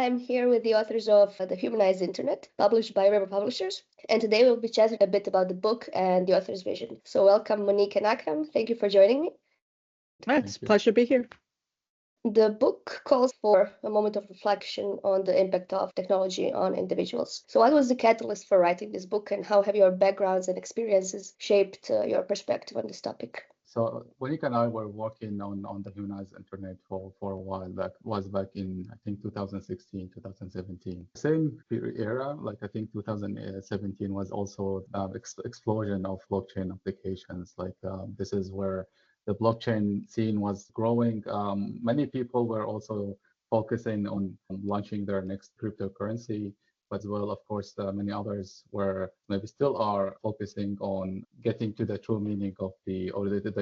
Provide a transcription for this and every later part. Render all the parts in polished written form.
I'm here with the authors of The Humanized Internet, published by River Publishers. And today we'll be chatting a bit about the book and the author's vision. So welcome, Monique and Akram. Thank you for joining me. It's a pleasure to be here. The book calls for a moment of reflection on the impact of technology on individuals. So what was the catalyst for writing this book, and how have your backgrounds and experiences shaped your perspective on this topic? So Monique and I were working on the Humanized Internet for a while. That was back in, I think, 2016, 2017. Same era, like I think 2017 was also explosion of blockchain applications. This is where the blockchain scene was growing. Many people were also focusing on launching their next cryptocurrency. As well, of course, many others were maybe still are focusing on getting to the true meaning of the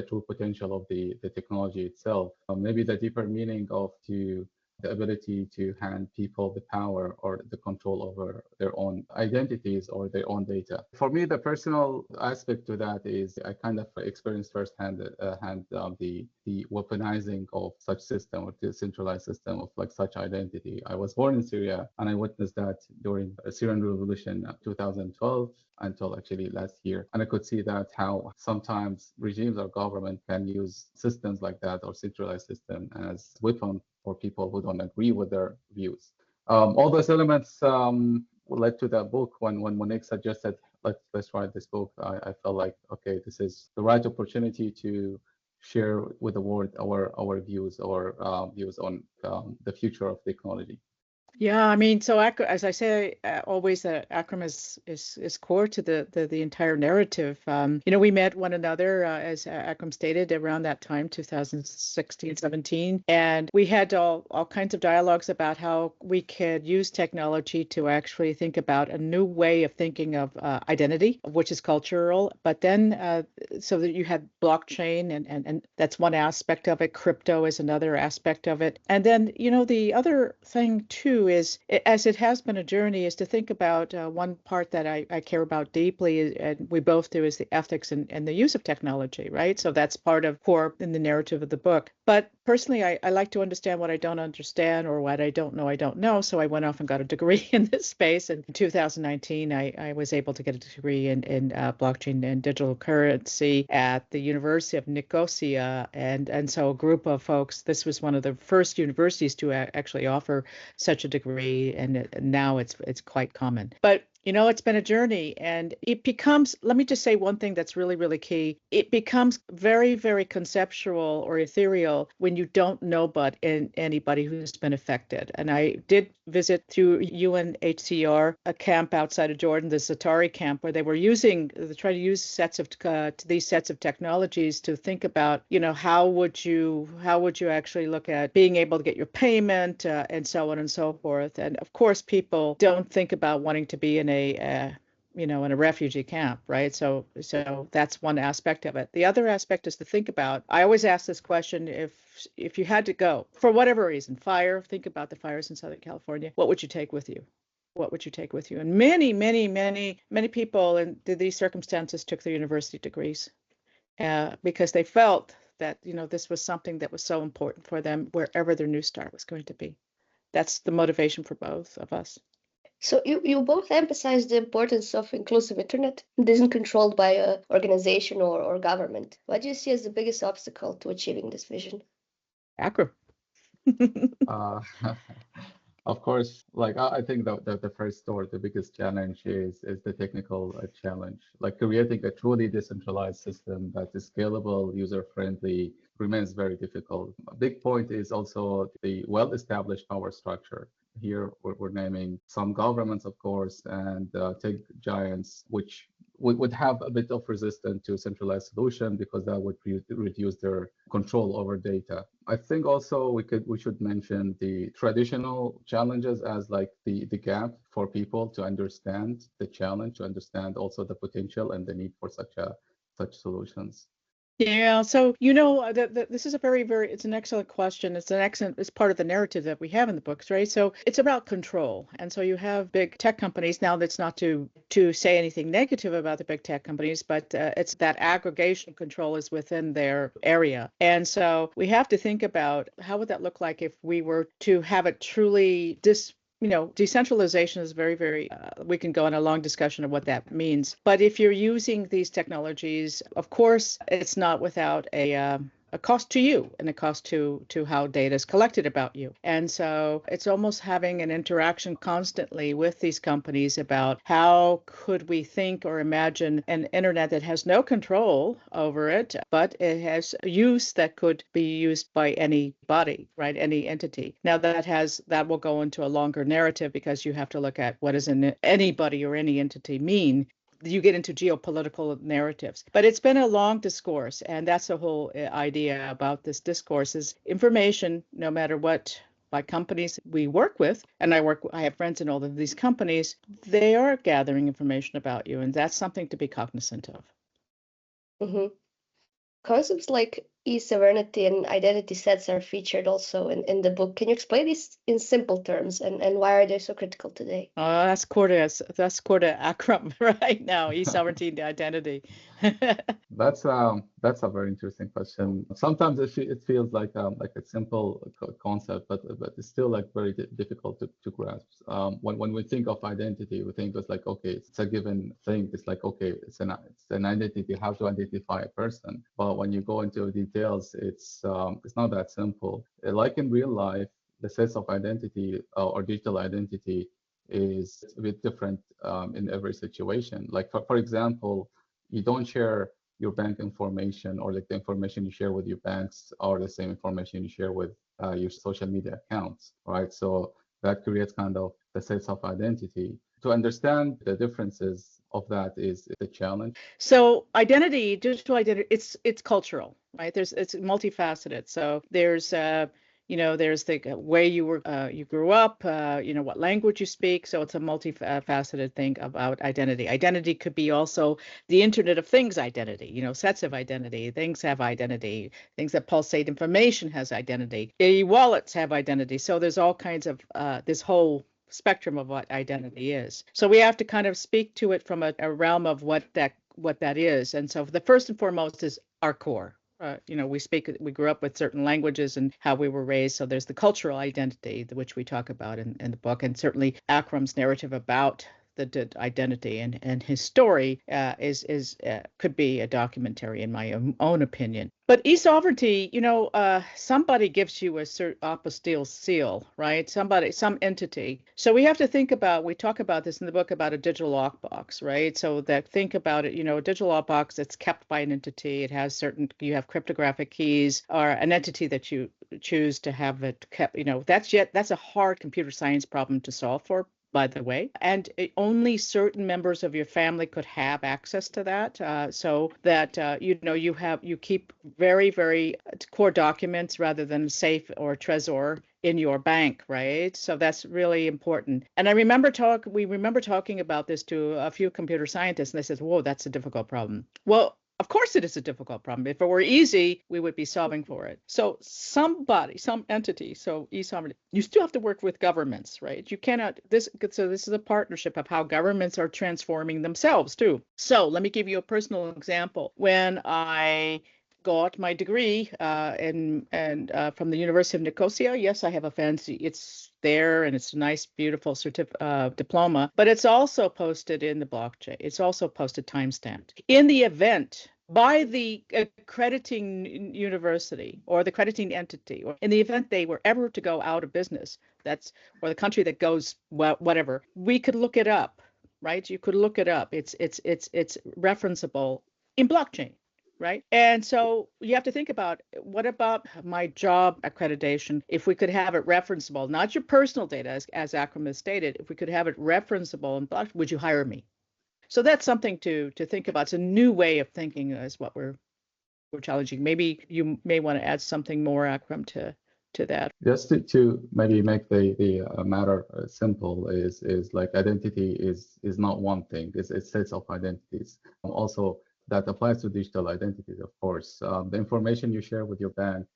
true potential of the technology itself. Maybe the deeper meaning of the ability to hand people the power or the control over their own identities or their own data. For me, the personal aspect to that is I kind of experienced firsthand the weaponizing of such system or the centralized system of like such identity. I was born in Syria and I witnessed that during the Syrian Revolution 2012 until actually last year. And I could see that how sometimes regimes or government can use systems like that or centralized system as weapon for people who don't agree with their views. All those elements led to that book. When Monique suggested, let's write this book, I felt like, okay, this is the right opportunity to share with the world our views or views on the future of technology. Yeah, I mean, so as I say, always Akram is core to the entire narrative. We met one another, as Akram stated, around that time, 2016, 17, and we had all kinds of dialogues about how we could use technology to actually think about a new way of thinking of identity, which is cultural. But then, so that you had blockchain, and that's one aspect of it. Crypto is another aspect of it, and then the other thing too is, as it has been a journey, is to think about one part that I care about deeply, and we both do, is the ethics and the use of technology, right? So that's part of core in the narrative of the book. But personally, I like to understand what I don't understand or what I don't know. So I went off and got a degree in this space. And in 2019, I was able to get a degree in blockchain and digital currency at the University of Nicosia. And so a group of folks, this was one of the first universities to actually offer such a degree, and now it's quite common. But it's been a journey, and it becomes, let me just say one thing that's really, really key. It becomes very, very conceptual or ethereal when you don't know but anybody who's been affected. And I did visit through UNHCR a camp outside of Jordan, the Zatari camp, where they try to use these sets of technologies to think about, how would you actually look at being able to get your payment and so on and so forth. And of course, people don't think about wanting to be in a refugee camp, right? So that's one aspect of it. The other aspect is to think about, I always ask this question, if you had to go for whatever reason, think about the fires in Southern California, what would you take with you? What would you take with you? And many people in these circumstances took their university degrees because they felt that, this was something that was so important for them wherever their new start was going to be. That's the motivation for both of us. So you both emphasize the importance of inclusive internet. It isn't controlled by an organization or government. What do you see as the biggest obstacle to achieving this vision? Akram. Of course, I think that the first or the biggest challenge is the technical challenge. Like creating a truly decentralized system that is scalable, user-friendly remains very difficult. A big point is also the well-established power structure. Here we're naming some governments, of course, and tech giants, which would have a bit of resistance to centralized solution because that would reduce their control over data. I think also we should mention the traditional challenges as like the gap for people to understand the challenge, to understand also the potential and the need for such solutions. Yeah, so this is a very, very, it's an excellent question. It's part of the narrative that we have in the books, right? So it's about control. And so you have big tech companies. Now, that's not to say anything negative about the big tech companies, but it's that aggregation control is within their area. And so we have to think about how would that look like if we were to have it truly decentralization is very, very, we can go on a long discussion of what that means. But if you're using these technologies, of course, it's not without a cost to you and a cost to how data is collected about you. And so it's almost having an interaction constantly with these companies about how could we think or imagine an internet that has no control over it, but it has use that could be used by anybody, right? Any entity. Now that will go into a longer narrative because you have to look at what does anybody or any entity mean. You get into geopolitical narratives. But it's been a long discourse, and that's the whole idea about this discourse is information, no matter what by companies we work with, and I have friends in all of these companies, they are gathering information about you, and that's something to be cognizant of. Mm-hmm. Concepts like e-sovereignty and identity sets are featured also in the book. Can you explain this in simple terms and why are they so critical today? That's core to Akram right now, e-sovereignty and identity. That's a very interesting question. Sometimes it feels like a simple concept, but it's still like very difficult to grasp. When we think of identity, we think it's like, okay, it's a given thing. It's like, okay, it's an identity. How to identify a person? But when you go into details, it's not that simple. Like in real life, the sense of identity or digital identity is a bit different in every situation. Like for example, you don't share your bank information, or like the information you share with your banks are the same information you share with your social media accounts, right? So that creates kind of the sense of identity. To understand the differences of that is the challenge. So digital identity, it's cultural, right? It's multifaceted. So there's there's the way you grew up, what language you speak. So it's a multifaceted thing about identity. Identity could be also the Internet of Things identity, sets of identity. Things have identity. Things that pulsate information has identity. Wallets have identity. So there's all kinds of this whole spectrum of what identity is. So we have to kind of speak to it from a realm of what that is. And so the first and foremost is our core. We grew up with certain languages and how we were raised. So there's the cultural identity, which we talk about in the book, and certainly Akram's narrative about the identity and his story could be a documentary in my own opinion. But e-sovereignty, somebody gives you a certain apostille seal, right? Some entity. So we have to we talk about this in the book about a digital lockbox, right? So think about it, a digital lockbox that's kept by an entity. It has you have cryptographic keys or an entity that you choose to have it kept, that's a hard computer science problem to solve for, by the way, and only certain members of your family could have access to that, so that you keep very, very core documents rather than safe or trezor in your bank, right? So that's really important. And we remember talking about this to a few computer scientists, and they said, "Whoa, that's a difficult problem." Well, of course it is a difficult problem. If it were easy, we would be solving for it. So some entity, so e-sovereignty, you still have to work with governments, right? You cannot, this is a partnership of how governments are transforming themselves too. So let me give you a personal example. When I got my degree from the University of Nicosia. Yes, I have a fancy, it's there and it's a nice, beautiful diploma, but it's also posted in the blockchain. It's also posted timestamped. In the event by the accrediting university or the accrediting entity, or in the event they were ever to go out of business, or the country that goes, whatever, we could look it up, right? You could look it up. It's referenceable in blockchain. Right. And so you have to think about, what about my job accreditation? If we could have it referenceable, not your personal data, as Akram has stated, if we could have it referenceable in blockchain, would you hire me? So that's something to think about. It's a new way of thinking is what we're challenging. Maybe you may want to add something more, Akram, to that. Just to maybe make the matter simple is like identity is not one thing. It's sets of identities. Also, that applies to digital identities, of course. The information you share with your bank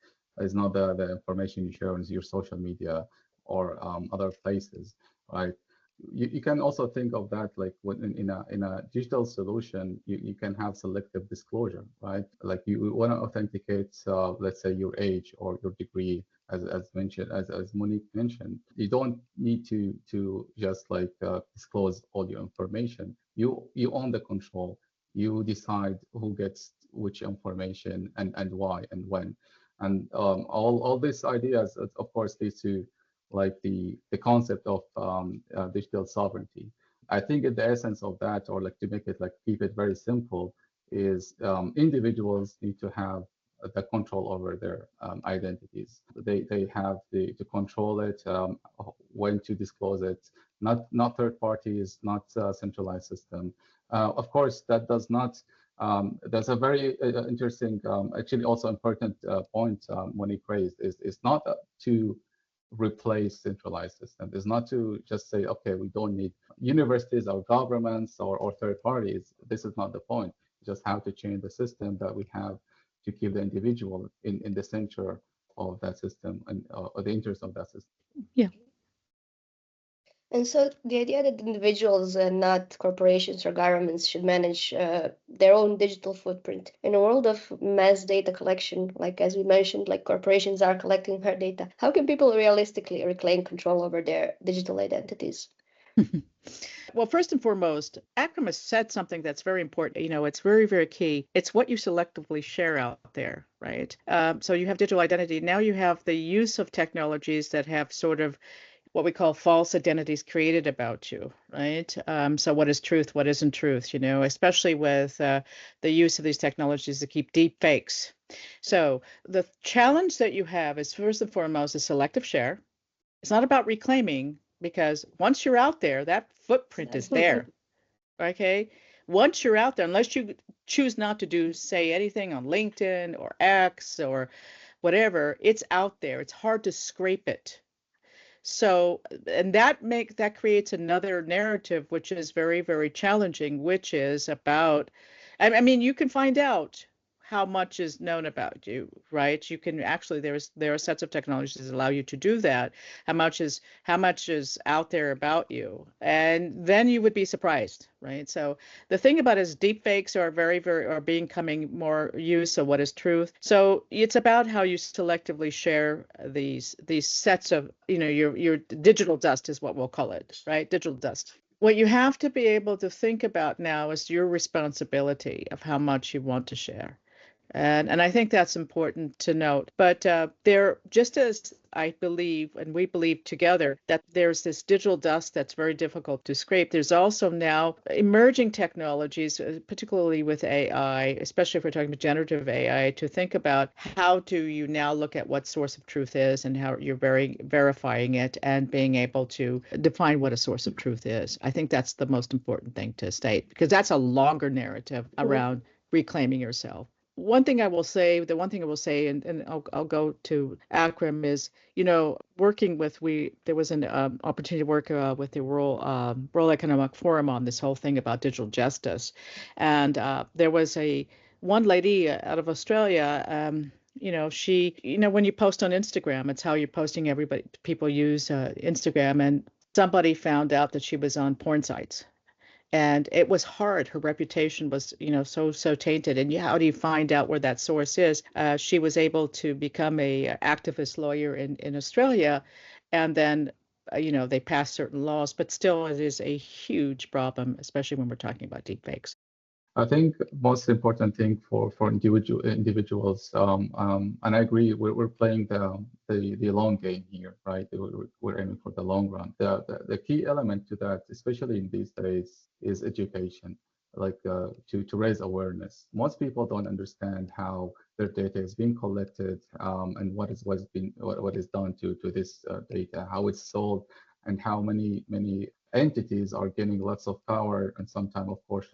is not the information you share on your social media or other places, right? You can also think of that like in a digital solution, you can have selective disclosure, right? Like you want to authenticate, let's say your age or your degree as mentioned, as Monique mentioned, you don't need to just like disclose all your information. You own the control. You decide who gets which information and why and when. And all these ideas, of course, leads to like the concept of digital sovereignty. I think at the essence of that, or like to make it like keep it very simple, is individuals need to have the control over their identities. They have to control it, when to disclose it, not third parties, not centralized system. Of course, that does not. There's a very interesting, actually also important point Monique raised is not to replace centralized systems. It's not to just say, okay, we don't need universities or governments or third parties. This is not the point. Just how to change the system that we have to keep the individual in the center of that system and or the interest of that system. Yeah. And so the idea that individuals and not corporations or governments should manage their own digital footprint. In a world of mass data collection, like as we mentioned, like corporations are collecting her data, how can people realistically reclaim control over their digital identities? Well, first and foremost, Akram has said something that's very important. You know, it's very, very key. It's what you selectively share out there, right? So you have digital identity. Now you have the use of technologies that have sort of what we call false identities created about you, right? So what is truth? What isn't truth? You know, especially with the use of these technologies to keep deep fakes. So the challenge that you have is first and foremost a selective share. It's not about reclaiming because once you're out there, that footprint is there. Okay. Once you're out there, unless you choose not to say anything on LinkedIn or X or whatever, it's out there. It's hard to scrape it. So, and that creates another narrative, which is very, very challenging, which is about, I mean, you can find out how much is known about you, right? You can actually, there are sets of technologies that allow you to do that. How much is out there about you, and then you would be surprised, right? So the thing about is deep fakes are very, very are becoming more used. So what is truth? So it's about how you selectively share these sets of, you know, your digital dust is what we'll call it, right? Digital dust. What you have to be able to think about now is your responsibility of how much you want to share. And I think that's important to note. But there, just as I believe, and we believe together, that there's this digital dust that's very difficult to scrape, there's also now emerging technologies, particularly with AI, especially if we're talking about generative AI, to think about how do you now look at what source of truth is and how you're verifying it and being able to define what a source of truth is. I think that's the most important thing to state, because that's a longer narrative around reclaiming yourself. One thing I will say, and I'll go to Akram is, you know, working with, there was an opportunity to work with the World Economic Forum on this whole thing about digital justice. And there was one lady out of Australia, you know, when you post on Instagram, it's how you're posting, people use Instagram, and somebody found out that she was on porn sites. And it was hard. Her reputation was, you know, so tainted. And how do you find out where that source is? She was able to become a activist lawyer in Australia, and then, you know, they passed certain laws. But still, it is a huge problem, especially when we're talking about deepfakes. I think most important thing for individuals, and I agree, we're playing the long game here, right? We're aiming for the long run. The key element to that, especially in these days, is education, like to raise awareness. Most people don't understand how their data is being collected, and what is done to this data, how it's sold, and how many entities are gaining lots of power and sometimes, of course,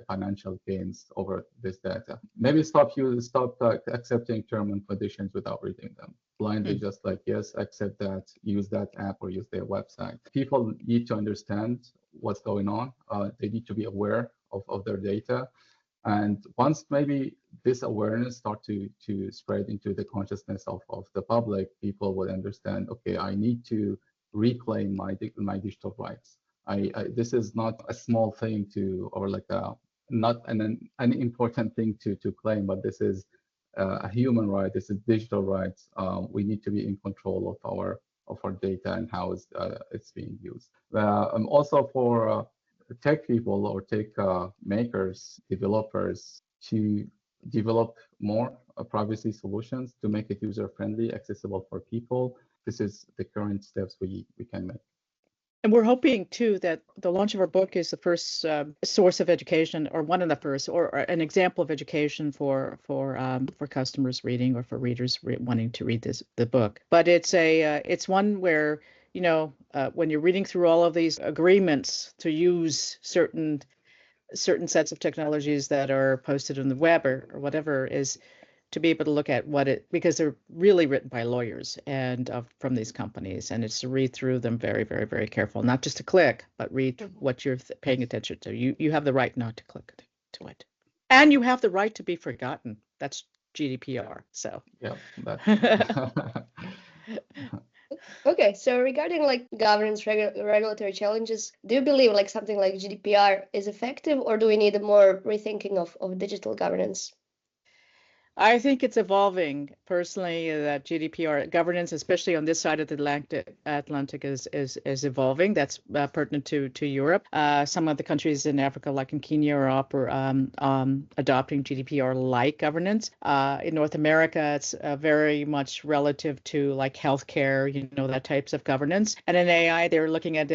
financial gains over this data. Maybe stop accepting terms and conditions without reading them blindly, just like, yes, accept that, use that app or use their website. People need to understand what's going on. They need to be aware of their data. And once maybe this awareness start to spread into the consciousness of the public, people will understand, okay, I need to reclaim my digital rights. This is not a small thing to, or like not an important thing to claim, but this is a human right. It's a digital right. We need to be in control of our data and how it's being used. Also for tech people or tech makers, developers to develop more privacy solutions to make it user-friendly, accessible for people. This is the current steps we can make. And we're hoping too that the launch of our book is the first source of education, or one of the first, or an example of education for customers reading, or for readers wanting to read the book. But it's one where, when you're reading through all of these agreements to use certain sets of technologies that are posted on the web or whatever, is to be able to look at because they're really written by lawyers and from these companies, and it's to read through them very, very, very careful, not just to click, but read what you're paying attention to. You have the right not to click to it, and you have the right to be forgotten. That's GDPR. So yeah, Okay, so regarding like governance regulatory challenges, do you believe like something like GDPR is effective, or do we need a more rethinking of digital governance? I think it's evolving. Personally, that GDPR governance, especially on this side of the Atlantic, is evolving. That's pertinent to Europe. Some of the countries in Africa, like in Kenya, are adopting GDPR-like governance. In North America, it's very much relative to like healthcare, that types of governance. And in AI, they're looking at,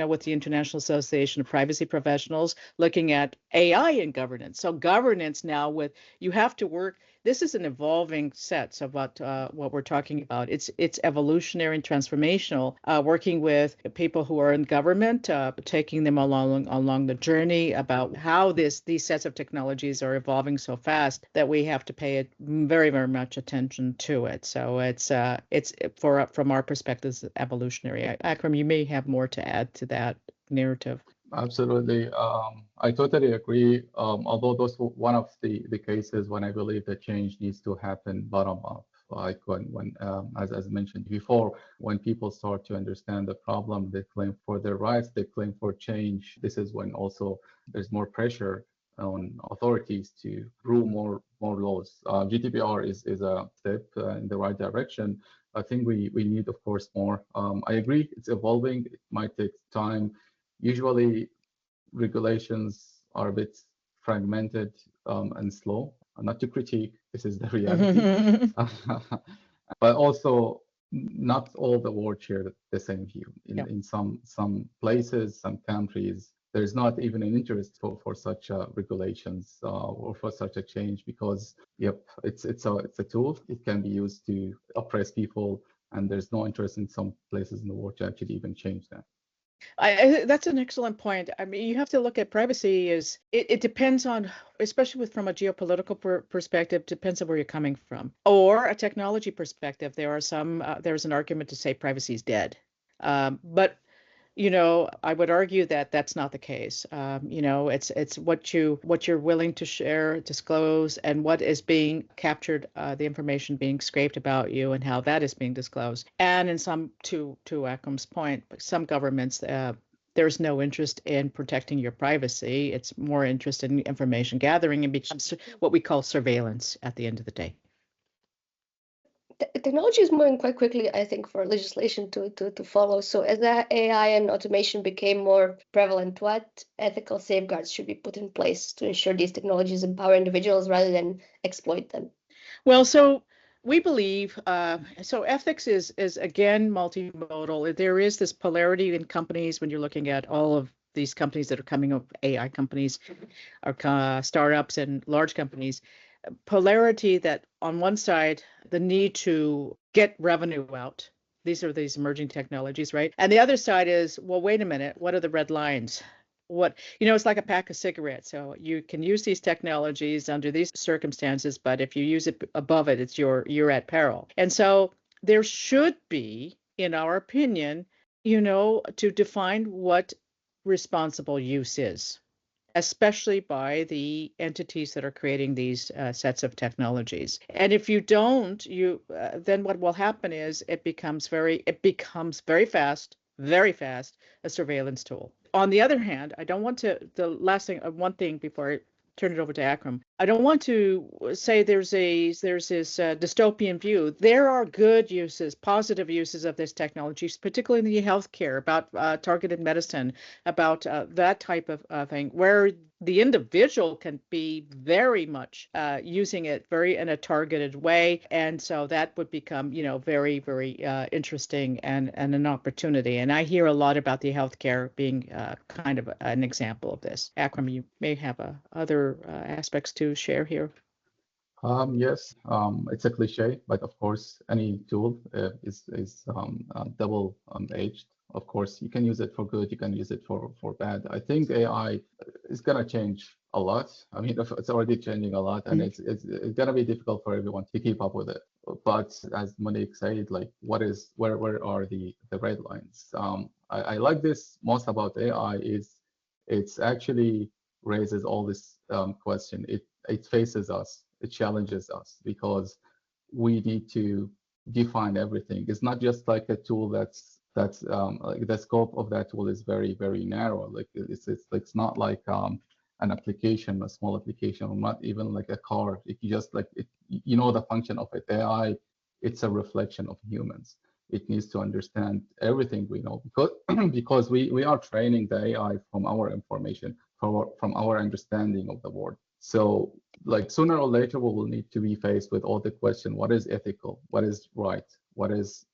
with the International Association of Privacy Professionals, looking at AI in governance. So governance now you have to work. This is an evolving set of what we're talking about. It's evolutionary and transformational, working with people who are in government, taking them along the journey about how these sets of technologies are evolving so fast that we have to pay very, very much attention to it. So it's from our perspective, evolutionary. Akram, you may have more to add to that narrative. Absolutely. I totally agree. Although those were one of the cases when I believe that change needs to happen bottom up, like when as mentioned before, when people start to understand the problem, they claim for their rights, they claim for change. This is when also there's more pressure on authorities to rule more laws. GDPR is a step in the right direction. I think we need, of course, more. I agree, it's evolving. It might take time. Usually, regulations are a bit fragmented and slow. Not to critique, this is the reality. But also, not all the world share the same view. In some places, some countries, there's not even an interest for such regulations or for such a change, because it's a tool. It can be used to oppress people, and there's no interest in some places in the world to actually even change that. That's an excellent point. I mean, you have to look at privacy it depends on, especially from a geopolitical perspective, depends on where you're coming from, or a technology perspective. There's an argument to say privacy is dead, but I would argue that that's not the case. It's what you're willing to share, disclose, and what is being captured, the information being scraped about you, and how that is being disclosed. And in to Akram's point, some governments, there's no interest in protecting your privacy. It's more interest in information gathering, and becomes what we call surveillance at the end of the day. Technology is moving quite quickly, I think, for legislation to follow. So as that AI and automation became more prevalent, what ethical safeguards should be put in place to ensure these technologies empower individuals rather than exploit them? Well, so we believe, so ethics is again multimodal. There is this polarity in companies when you're looking at all of these companies that are coming up, AI companies, or startups and large companies. Polarity that on one side, the need to get revenue out. These are these emerging technologies, right? And the other side is, well, wait a minute, what are the red lines? It's like a pack of cigarettes. So you can use these technologies under these circumstances, but if you use it above it, you're at peril. And so there should be, in our opinion, to define what responsible use is, especially by the entities that are creating these sets of technologies. And if you don't, then what will happen is it becomes very fast, a surveillance tool. On the other hand, I don't want to, one thing before I turn it over to Akram, I don't want to say there's this dystopian view. There are good uses, positive uses of this technology, particularly in the healthcare, about targeted medicine, about that type of thing, where the individual can be very much using it very in a targeted way, and so that would become, very, very interesting and an opportunity. And I hear a lot about the healthcare being kind of an example of this. Akram, you may have other aspects to share here. Yes, it's a cliche, but of course, any tool is double-edged. Of course, you can use it for good, you can use it for bad. I think AI is gonna change a lot. I mean, it's already changing a lot, and it's gonna be difficult for everyone to keep up with it. But as Monique said, like, where are the red lines? I like this most about AI is it's actually raises all this question. It faces us. It challenges us because we need to define everything. It's not just like a tool that's like the scope of that tool is very, very narrow. Like it's not like an application, a small application, or not even like a car. It just like the function of it. AI, it's a reflection of humans. It needs to understand everything we know because we are training the AI from our information, from our understanding of the world. So like sooner or later, we will need to be faced with all the question, what is ethical? What is right? What is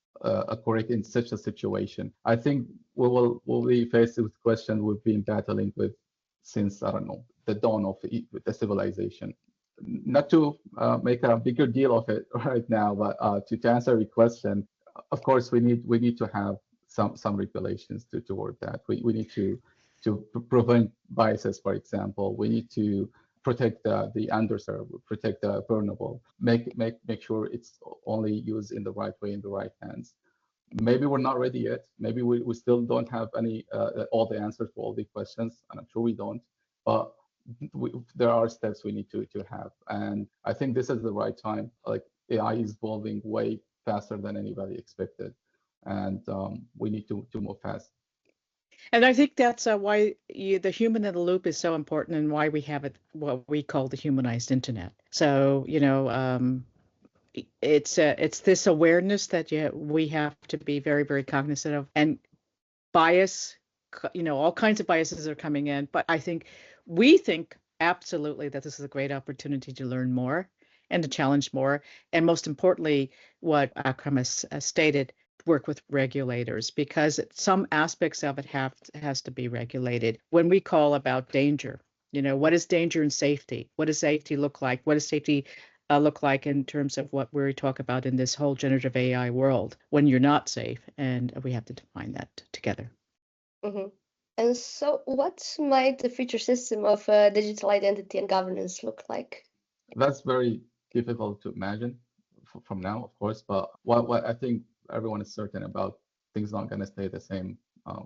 correct in such a situation? I think we'll be faced with questions we've been battling with since, I don't know, the dawn of the civilization. Not to make a bigger deal of it right now, but to answer your question, of course, we need to have some regulations toward that. We need to prevent biases, for example. We need to protect the underserved, protect the vulnerable, make sure it's only used in the right way, in the right hands. Maybe we're not ready yet. Maybe we still don't have any all the answers to all the questions, and I'm sure we don't. But there are steps we need to have, and I think this is the right time. Like AI is evolving way faster than anybody expected, and we need to move fast. And I think that's why the human in the loop is so important, and why we have what we call the humanized internet. So, it's this awareness that we have to be very, very cognizant of, and bias, all kinds of biases are coming in. But we think absolutely that this is a great opportunity to learn more and to challenge more. And most importantly, what Akram has stated, work with regulators, because some aspects of it has to be regulated. When we call about danger, what is danger and safety? What does safety look like? What does safety look like in terms of what we talk about in this whole generative AI world when you're not safe? And we have to define that together. Mm-hmm. And so what might the future system of digital identity and governance look like? That's very difficult to imagine from now, of course, but what I think everyone is certain about, things not going to stay the same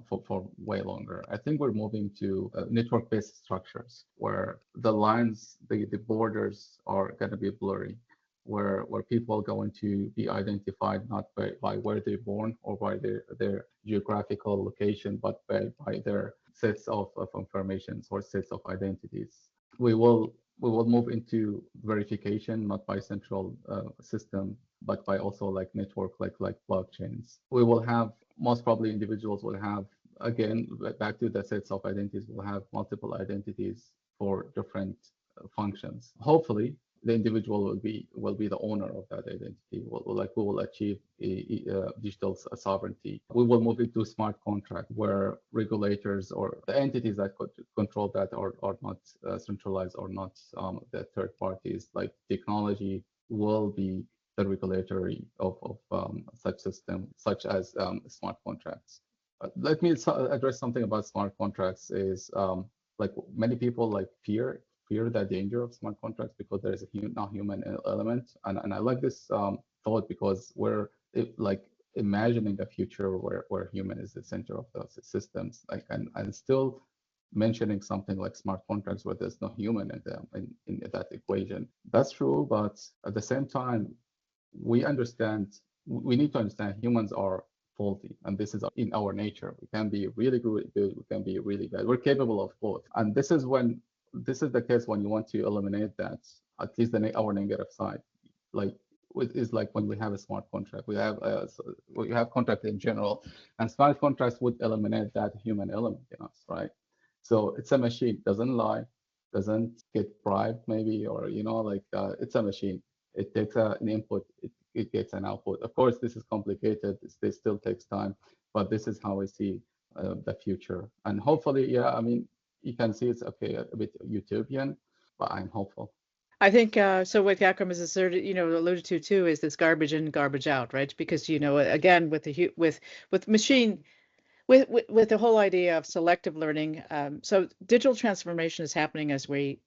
for way longer. I think we're moving to network-based structures where the lines, the borders are going to be blurry, where people are going to be identified not by where they're born or by their geographical location, but by their sets of information or sets of identities. We will move into verification, not by central system, but by also like network, like blockchains. We will have, most probably individuals will have, again, back to the sets of identities, will have multiple identities for different functions. Hopefully, the individual will be the owner of that identity. We will achieve digital sovereignty. We will move into smart contract where regulators or the entities that control that are not centralized or not the third parties. Like technology will be the regulatory of such system, such as smart contracts. Let me address something about smart contracts. Is like many people like fear the danger of smart contracts because there is a non-human element, and I like this thought because we're like imagining a future where human is the center of the systems, like and still mentioning something like smart contracts where there's no human in that equation. That's true, but at the same time, we need to understand humans are faulty, and this is in our nature. We can be really good, we can be really bad. We're capable of both, and this is when this is the case when you want to eliminate that, at least our negative side. Like is like when we have a smart contract, we have contract in general, and smart contracts would eliminate that human element in us, right? So it's a machine, doesn't lie, doesn't get bribed maybe, or like it's a machine. It takes an input, it gets an output. Of course, this is complicated. This still takes time, but this is how I see the future. And hopefully, yeah, I mean, you can see it's okay, a bit utopian, but I'm hopeful. I think so. What Akram has asserted, alluded to too, is this garbage in, garbage out, right? Because again, with machine, with the whole idea of selective learning, so digital transformation is happening as we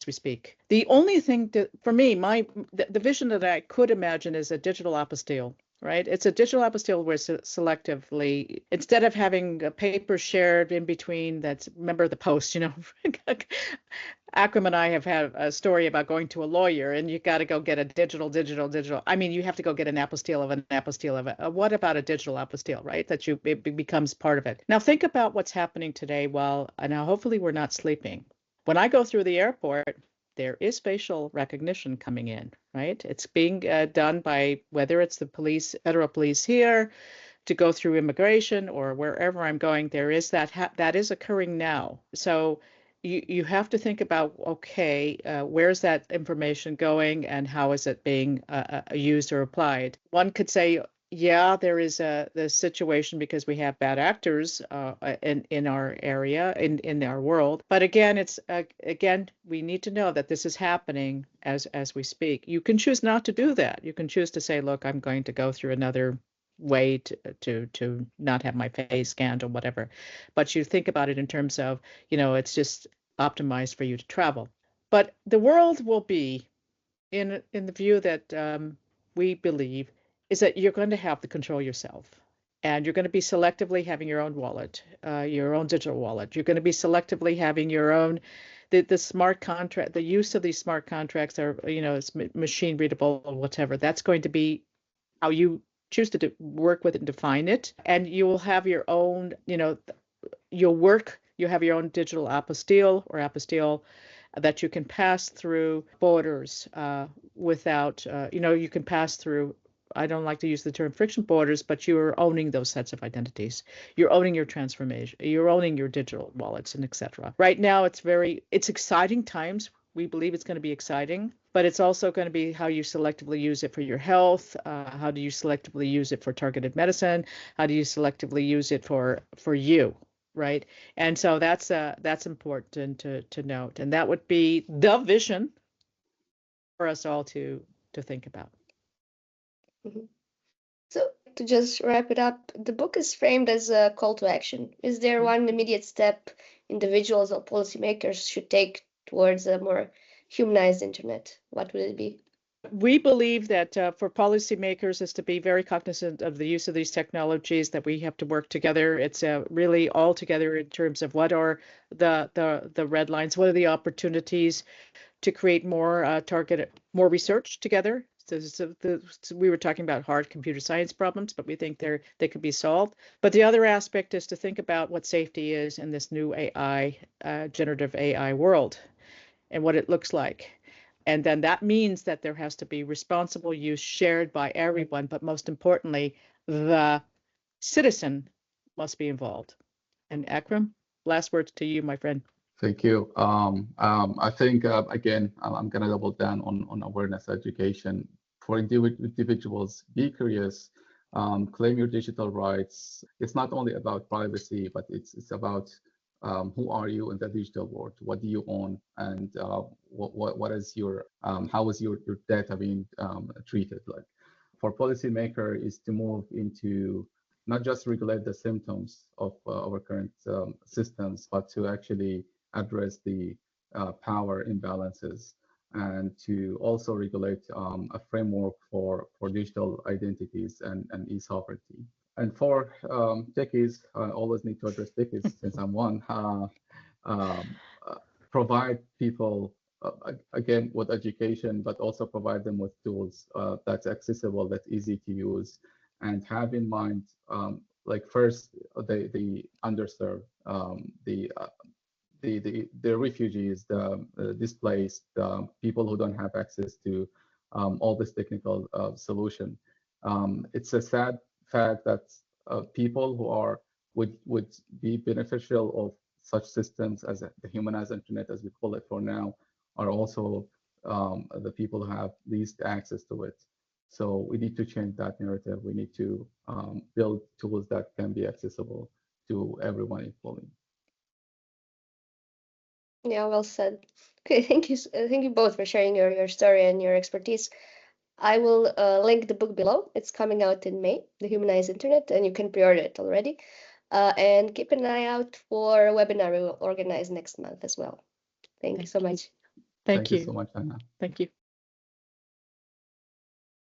speak. The only thing for me, the vision that I could imagine is a digital apostille. Right? It's a digital apostille where selectively, instead of having a paper shared in between, remember the post, Akram and I have had a story about going to a lawyer and you got to go get a digital. I mean, you have to go get an apostille of an apostille of it. What about a digital apostille, right? It becomes part of it. Now think about what's happening today. Now hopefully we're not sleeping. When I go through the airport, there is facial recognition coming in, right? It's being done by whether it's the police, federal police here, to go through immigration or wherever I'm going. There is that is occurring now. So you have to think about, okay, where's that information going and how is it being used or applied? One could say, yeah, there is the situation because we have bad actors in our area, in our world. But again, we need to know that this is happening as we speak. You can choose not to do that. You can choose to say, look, I'm going to go through another way to not have my face scanned or whatever. But you think about it in terms of, it's just optimized for you to travel. But the world will be in the view that we believe is that you're going to have to control yourself. And you're going to be selectively having your own wallet, your own digital wallet. You're going to be selectively having your own, the smart contract, the use of these smart contracts are, it's machine readable or whatever. That's going to be how you choose to work with it and define it. And you will have your own, you have your own digital apostille that you can pass through borders without, you can pass through, I don't like to use the term friction borders, but you're owning those sets of identities. You're owning your transformation. You're owning your digital wallets and etc. Right now, it's exciting times. We believe it's going to be exciting, but it's also going to be how you selectively use it for your health. How do you selectively use it for targeted medicine? How do you selectively use it for you? Right. And so that's important to note. And that would be the vision for us all to think about. Mm-hmm. So to just wrap it up, the book is framed as a call to action. Is there one immediate step individuals or policymakers should take towards a more humanized internet? What would it be? We believe that for policymakers is to be very cognizant of the use of these technologies, that we have to work together. It's really all together in terms of what are the red lines, what are the opportunities to create more more research together. So we were talking about hard computer science problems, but we think they could be solved. But the other aspect is to think about what safety is in this new AI, generative AI world, and what it looks like. And then that means that there has to be responsible use shared by everyone, but most importantly, the citizen must be involved. And Akram, last words to you, my friend. Thank you. I think, again, I'm going to double down on awareness education. For individuals, be curious, claim your digital rights. It's not only about privacy, but it's about who are you in the digital world? What do you own? And what is how is your data being treated? Like for policymaker is to move into not just regulate the symptoms of our current systems, but to actually address the power imbalances and to also regulate a framework for digital identities and e-sovereignty. And for techies, I always need to address techies since I'm one, provide people, again, with education, but also provide them with tools that's accessible, that's easy to use, and have in mind, like first, the underserved, the the refugees, the displaced, the people who don't have access to all this technical solution. It's a sad fact that people who would be beneficial of such systems as the humanized internet, as we call it for now, are also the people who have least access to it. So we need to change that narrative. We need to build tools that can be accessible to everyone equally. Yeah, well said. Okay, thank you both for sharing your story and your expertise. I will link the book below. It's coming out in May, The Humanized Internet, and you can pre-order it already. And keep an eye out for a webinar we will organize next month as well. Thank you so much. Thank you so much, Anna. Thank you.